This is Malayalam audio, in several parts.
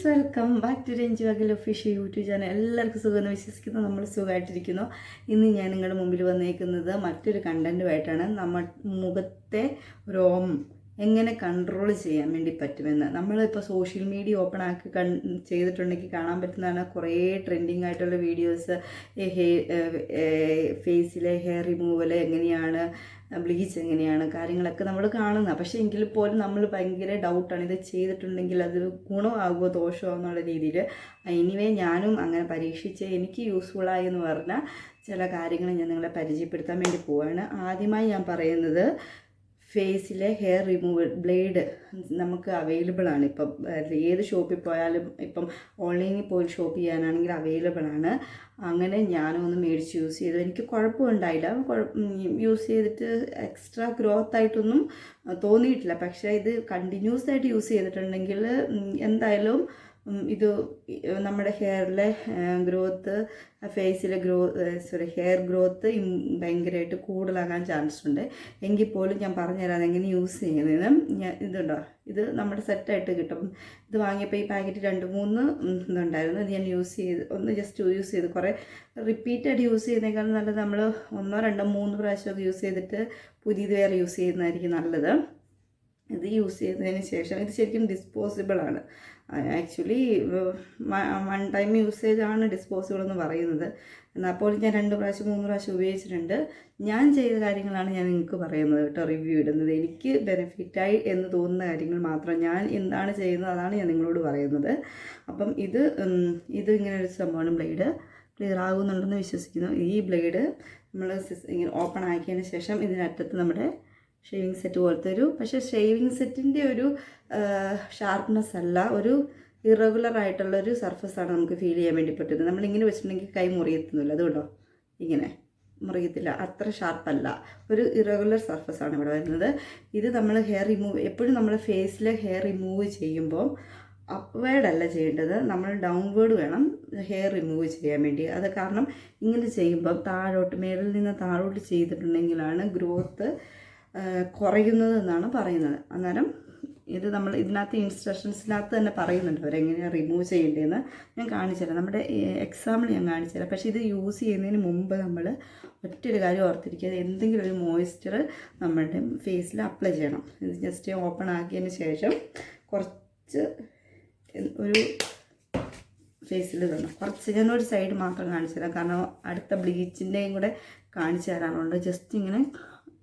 Friends, welcome back to Ranju Akhil official YouTube channel. എല്ലാവർക്കും സുഖമെന്ന് വിശ്വസിക്കുന്നു. നമ്മൾ സുഖമായിട്ടിരിക്കുന്നു. ഇന്ന് ഞാൻ നിങ്ങളുടെ മുമ്പിൽ വന്നേക്കുന്നത് മറ്റൊരു കണ്ടൻറ്റുമായിട്ടാണ്. നമ്മൾ മുഖത്തെ രോമം എങ്ങനെ കൺട്രോൾ ചെയ്യാൻ വേണ്ടി പറ്റുമെന്ന്. നമ്മളിപ്പോൾ സോഷ്യൽ മീഡിയ ഓപ്പൺ ആക്കി ചെയ്തിട്ടുണ്ടെങ്കിൽ കാണാൻ പറ്റുന്നതാണ് കുറേ ട്രെൻഡിങ് ആയിട്ടുള്ള വീഡിയോസ്. ഫേസിലെ ഹെയർ റിമൂവൽ എങ്ങനെയാണ്, ബ്ലീച്ച് എങ്ങനെയാണ്, കാര്യങ്ങളൊക്കെ നമ്മൾ കാണുന്നത്. പക്ഷേ എങ്കിൽ പോലും നമ്മൾ ഭയങ്കര ഡൗട്ടാണ്, ഇത് ചെയ്തിട്ടുണ്ടെങ്കിൽ അത് ഗുണമാകുമോ ദോഷമോ എന്നുള്ള രീതിയിൽ. എനിവേ ഞാനും അങ്ങനെ പരീക്ഷിച്ച് എനിക്ക് യൂസ്ഫുള്ളായി എന്ന് പറഞ്ഞാൽ ചില കാര്യങ്ങൾ ഞാൻ നിങ്ങളെ പരിചയപ്പെടുത്താൻ വേണ്ടി പോവുകയാണ്. ആദ്യമായി ഞാൻ പറയുന്നത്, ഫേസിലെ ഹെയർ റിമൂവൽ ബ്ലേഡ് നമുക്ക് അവൈലബിൾ ആണ്. ഇപ്പം ഏത് ഷോപ്പിൽ പോയാലും, ഇപ്പം ഓൺലൈനിൽ പോയി ഷോപ്പ് ചെയ്യാനാണെങ്കിൽ അവൈലബിൾ ആണ്. അങ്ങനെ ഞാനൊന്ന് മേടിച്ച് യൂസ് ചെയ്തു. എനിക്ക് കുഴപ്പമുണ്ടായില്ല. യൂസ് ചെയ്തിട്ട് എക്സ്ട്രാ ഗ്രോത്ത് ആയിട്ടൊന്നും തോന്നിയിട്ടില്ല. പക്ഷേ ഇത് കണ്ടിന്യൂസ് ആയിട്ട് യൂസ് ചെയ്തിട്ടുണ്ടെങ്കിൽ എന്തായാലും ഇത് നമ്മുടെ ഹെയറിലെ ഗ്രോത്ത്, ഫേസിലെ ഹെയർ ഗ്രോത്ത് ഭയങ്കരമായിട്ട് കൂടുതലാകാൻ ചാൻസ് ഉണ്ട്. എങ്കിൽ പോലും ഞാൻ പറഞ്ഞുതരാം എങ്ങനെ യൂസ് ചെയ്യുന്നതെന്ന്. ഇതുണ്ടോ, ഇത് നമ്മുടെ സെറ്റായിട്ട് കിട്ടും. ഇത് വാങ്ങിയപ്പോൾ ഈ പാക്കറ്റ് 2-3 ഇതുണ്ടായിരുന്നു. ഇത് ഞാൻ ഒന്ന് ജസ്റ്റ് യൂസ് ചെയ്ത്, കുറേ റിപ്പീറ്റായിട്ട് യൂസ് ചെയ്യുന്നതിനേക്കാളും നല്ലത് നമ്മൾ 1, 2, 3 പ്രാവശ്യമൊക്കെ യൂസ് ചെയ്തിട്ട് പുതിയത് വേറെ യൂസ് ചെയ്യുന്നതായിരിക്കും നല്ലത്. ഇത് യൂസ് ചെയ്തതിന് ശേഷം, ഇത് ശരിക്കും ഡിസ്പോസിബിളാണ്. ആക്ച്വലി 1 ടൈം യൂസേജാണ് ഡിസ്പോസിബിൾ എന്ന് പറയുന്നത്. എന്നാൽ പോലും ഞാൻ 2 പ്രാവശ്യം 3 പ്രാവശ്യം ഉപയോഗിച്ചിട്ടുണ്ട്. ഞാൻ ചെയ്ത കാര്യങ്ങളാണ് ഞാൻ നിങ്ങൾക്ക് പറയുന്നത് കേട്ടോ, റിവ്യൂ ഇടുന്നത്. എനിക്ക് ബെനിഫിറ്റായി എന്ന് തോന്നുന്ന കാര്യങ്ങൾ മാത്രം, ഞാൻ എന്താണ് ചെയ്യുന്നത് അതാണ് ഞാൻ നിങ്ങളോട് പറയുന്നത്. അപ്പം ഇത് ഇങ്ങനെ ഒരു സംഭവമാണ്. ബ്ലേഡ് ക്ലിയർ ആകുന്നുണ്ടെന്ന് വിശ്വസിക്കുന്നു. ഈ ബ്ലേഡ് നമ്മൾ ഇങ്ങനെ ഓപ്പൺ ആക്കിയതിന് ശേഷം ഇതിനറ്റത്ത് നമ്മുടെ ഷേവിങ് സെറ്റ് പോലത്തെ പക്ഷേ ഷേവിങ് സെറ്റിൻ്റെ ഒരു ഷാർപ്നെസ് അല്ല, ഒരു ഇറഗുലർ ആയിട്ടുള്ളൊരു സർഫസാണ് നമുക്ക് ഫീൽ ചെയ്യാൻ വേണ്ടി പറ്റുന്നത്. നമ്മളിങ്ങനെ വെച്ചിട്ടുണ്ടെങ്കിൽ കൈ മുറിയത്തുന്നില്ല. അതുകൊണ്ടോ ഇങ്ങനെ മുറിയത്തില്ല, അത്ര ഷാർപ്പല്ല, ഒരു ഇറഗുലർ സർഫസാണ് ഇവിടെ വരുന്നത്. ഇത് നമ്മൾ ഹെയർ റിമൂവ്, എപ്പോഴും നമ്മൾ ഫേസിലെ ഹെയർ റിമൂവ് ചെയ്യുമ്പോൾ അപ്വേർഡല്ല ചെയ്യേണ്ടത്, നമ്മൾ ഡൗൺവേർഡ് വേണം ഹെയർ റിമൂവ് ചെയ്യാൻ വേണ്ടി. അത് കാരണം ഇങ്ങനെ ചെയ്യുമ്പോൾ മേലിൽ നിന്ന് താഴോട്ട് ചെയ്തിട്ടുണ്ടെങ്കിലാണ് ഗ്രോത്ത് കുറയുന്നതെന്നാണ് പറയുന്നത്. അന്നേരം ഇത് നമ്മൾ ഇതിനകത്ത് ഇൻസ്ട്രക്ഷൻസിനകത്ത് തന്നെ പറയുന്നുണ്ട് അവരെങ്ങനെയാണ് റിമൂവ് ചെയ്യേണ്ടതെന്ന്. ഞാൻ കാണിച്ചുതരാം, നമ്മുടെ എക്സാമ്പിൾ ഞാൻ കാണിച്ചുതരാം. പക്ഷേ ഇത് യൂസ് ചെയ്യുന്നതിന് മുമ്പ് നമ്മൾ ഒറ്റൊരു കാര്യം ഓർത്തിരിക്കുക, എന്തെങ്കിലും ഒരു മോയ്സ്ചർ നമ്മുടെ ഫേസിൽ അപ്ലൈ ചെയ്യണം. ഇത് ജസ്റ്റ് ഓപ്പൺ ആക്കിയതിന് ശേഷം കുറച്ച് ഒരു ഫേസിൽ തരണം, കുറച്ച് ഞാനൊരു സൈഡ് മാത്രം കാണിച്ചു തരാം, കാരണം അടുത്ത ബ്ലീച്ചിൻ്റെയും കൂടെ കാണിച്ചു തരാനുണ്ട്. ജസ്റ്റ് ഇങ്ങനെ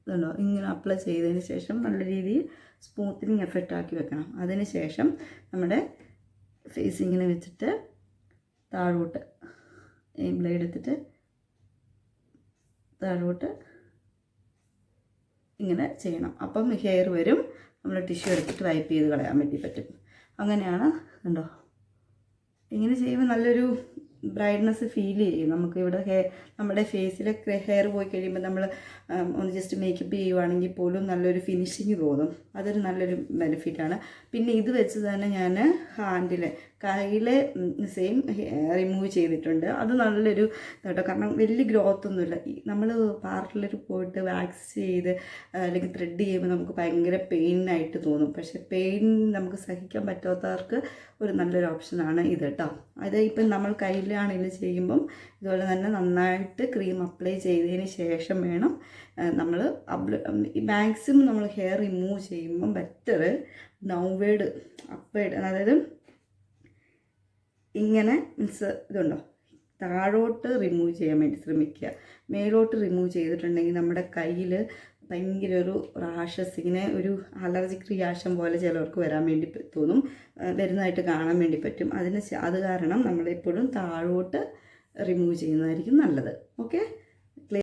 ഇതുണ്ടോ, ഇങ്ങനെ അപ്ലൈ ചെയ്തതിന് ശേഷം നല്ല രീതിയിൽ സ്മൂത്തനിങ് എഫക്റ്റ് ആക്കി വെക്കണം. അതിന് ശേഷം നമ്മുടെ ഫേസ് ഇങ്ങനെ വെച്ചിട്ട് താഴോട്ട് ഈ ബ്ലേഡ് എടുത്തിട്ട് താഴോട്ട് ഇങ്ങനെ ചെയ്യണം. അപ്പം ഹെയർ വരും, നമ്മൾ ടിഷ്യൂ എടുത്തിട്ട് വൈപ്പ് ചെയ്ത് കളയാൻ വേണ്ടി പറ്റും. അങ്ങനെയാണ്. കണ്ടോ, ഇങ്ങനെ ചെയ്യുമ്പോൾ നല്ലൊരു ബ്രൈറ്റ്നസ് ഫീൽ ചെയ്യും നമുക്ക്. ഇവിടെ നമ്മുടെ ഫേസിലൊക്കെ ഹെയർ പോയി കഴിയുമ്പോൾ നമ്മൾ ഒന്ന് ജസ്റ്റ് മേക്കപ്പ് ചെയ്യുവാണെങ്കിൽ പോലും നല്ലൊരു ഫിനിഷിങ് തോന്നും. അതൊരു നല്ലൊരു ബെനിഫിറ്റാണ്. പിന്നെ ഇത് വെച്ച് തന്നെ ഞാൻ കയ്യിലെ സെയിം റിമൂവ് ചെയ്തിട്ടുണ്ട്. അത് നല്ലൊരു കേട്ടോ, കാരണം വലിയ ഗ്രോത്ത് ഒന്നുമില്ല. നമ്മൾ പാർലറിൽ പോയിട്ട് വാക്സ് ചെയ്ത് അല്ലെങ്കിൽ ത്രെഡ് ചെയ്യുമ്പോൾ നമുക്ക് ഭയങ്കര പെയിനായിട്ട് തോന്നും. പക്ഷേ പെയിൻ നമുക്ക് സഹിക്കാൻ പറ്റാത്തവർക്ക് ഒരു നല്ലൊരു ഓപ്ഷനാണ് ഇത് കേട്ടോ. അത് ഇപ്പം നമ്മൾ കയ്യിലാണെങ്കിലും ചെയ്യുമ്പം ഇതുപോലെ തന്നെ നന്നായിട്ട് ക്രീം അപ്ലൈ ചെയ്തതിന് ശേഷം വേണം നമ്മൾ മാക്സിമം നമ്മൾ ഹെയർ റിമൂവ് ചെയ്യുമ്പം ബെറ്റർ ഡൗൺവേർഡ് അപ്വേർഡ്, അതായത് ഇങ്ങനെ മീൻസ് ഇതുണ്ടോ താഴോട്ട് റിമൂവ് ചെയ്യാൻ വേണ്ടി ശ്രമിക്കുക. മേലോട്ട് റിമൂവ് ചെയ്തിട്ടുണ്ടെങ്കിൽ നമ്മുടെ കയ്യിൽ ഭയങ്കര ഒരു റാഷസ്, ഇങ്ങനെ ഒരു അലർജിക് റിയാക്ഷൻ പോലെ ചിലർക്ക് വരാൻ വേണ്ടി തോന്നും, വരുന്നതായിട്ട് കാണാൻ വേണ്ടി പറ്റും. അത് കാരണം നമ്മളെപ്പോഴും താഴോട്ട് റിമൂവ് ചെയ്യുന്നതായിരിക്കും നല്ലത്. ഓക്കെ.